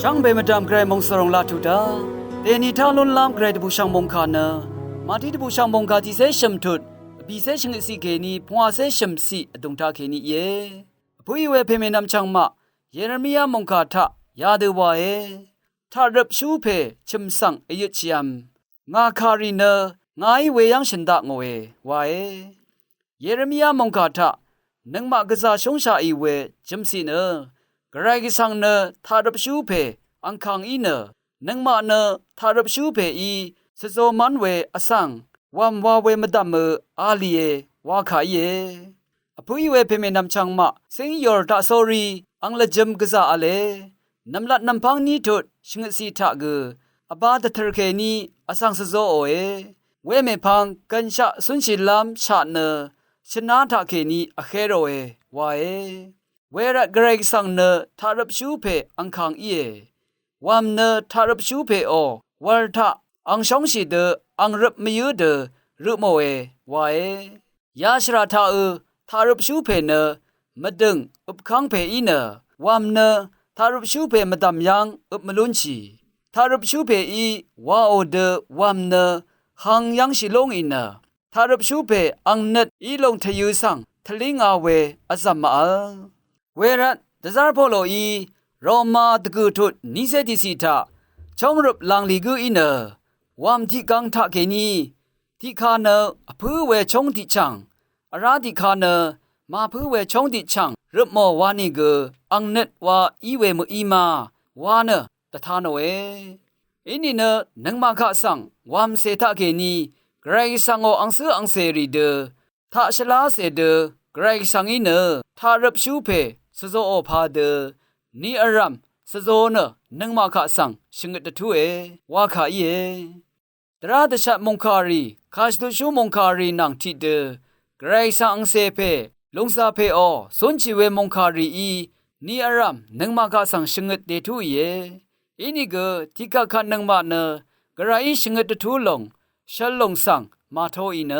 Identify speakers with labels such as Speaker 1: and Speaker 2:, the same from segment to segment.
Speaker 1: ช่างเบมาดามเกรมงสรงลาทุดาเดนิทาลุนลามเกรดบุช่างมงคานะมาที่บุช่างมงคาที่เซชมทุดบีเซชงสิเกนีพวาเซชมสิดงทาเกนีเยผู้ยเวเพเมนำช่างมาเยเรมียามงคาทะยาเดวาเอทารับชูเพชิมสังเอยุชิยมงาคารีเนงายเวยังฉันดะงเววาเอเยเรมียามงคาทะนังมากษาชงชาอีเวจิมสิเนกรายกิสังเนทารับชูเพอังคังอีเนนังมาเนทารับชูเพอีสโซมันเวอสังวามวาเวมดัมเมอาลีเอวาขาเยอพุยเวเพเมนำชังมาเซงยอร์ตาโซรีอังละจมกษาอเลนำลัดนำพังนี้ทุดชงสีทะกอบาดทรเคนีอสังสโซโอเอเวเมพังกันชะสุนชิลามชะเนชนะทะเคนีอเคโรเอวาเอเวระเกรกสังเนทารับชูเพอังคังอีเอวามเนทารับชูเพโอวาร์ทะอังชงชีเดอังรับมยูเดรุโมเอวาเอยาชราทาทารับชูเพเนมดึงอุบคังเพอีเนวามเนทารับชูเพมดำยังอุบมลุนชีทารับชูเพอีวาโอเดวามเนหังยังชิลงอีเนทารับชูเพอังเนตอีลงทยูสังทลิงอาเวอซัมมาเวรัตดซาร์โพโลอีโรมาตกุทุดนิเซติสิทาชมรุปลังลีกูอีเนวามที่กังทะเกนีที่คาเนอพื้เวชงติชังอาราติคาเนมาพื้เวชงติชังรุปโมวานิกอังเนตวาอีเวมอีมาวาเนตทานเวอินิเนนังมาคะสังวามเซทะเกนีไกรสังโออังเซอังเซรีเดทะชลาเซเดไกรสังอีเนทารับชูเพสโซโอพาเดนีอารัมสโซเนนังมาคะสังชิงตะทุเอวาคาเยตราดชะมงคารีคาสตุชูมงคารีนังทิเดไกรสังเซเพลงซาเพอสุนชิเวมงคารีอีนีอารัมนังมาคะสังชิงตเตทุเยอินิกทิกะคันนังมาเนกระไรชิงตะทุลงชัลลงสังมาโทอีเน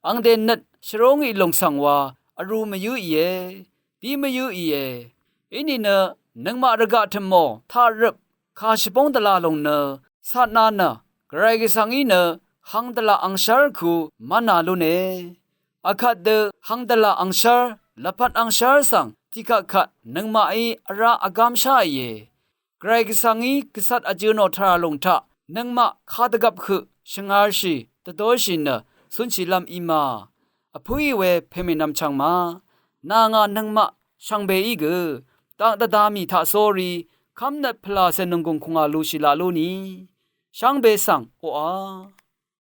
Speaker 1: อังเดนนัดชรงอีลงสังวาอรูมยุเยปีมยุเยอินิเนนังมารกะทมอทารับคาชปงตลาลงเนสานานะกระไรกสังอีเนหังตลาอังชาร์คูมานาลุเนอาคัดเดหังตลาอังชาร์ละพัดอังชาร์สังทิกะคัดนังมาอีอาราอากามชาเยไกรกสังอีกษัตริย์อจูโนทราลงทะนังมาคาตกับคือชงอาชีตโตชินสุนชิลำอีมาอพุยเวเพมินำชังมานางานังมาช่างเบอีกตังตดามีทาโซรีคำนัดพลาเซนงกงคงอาลูชิลาลูนีช่างเบสังโออา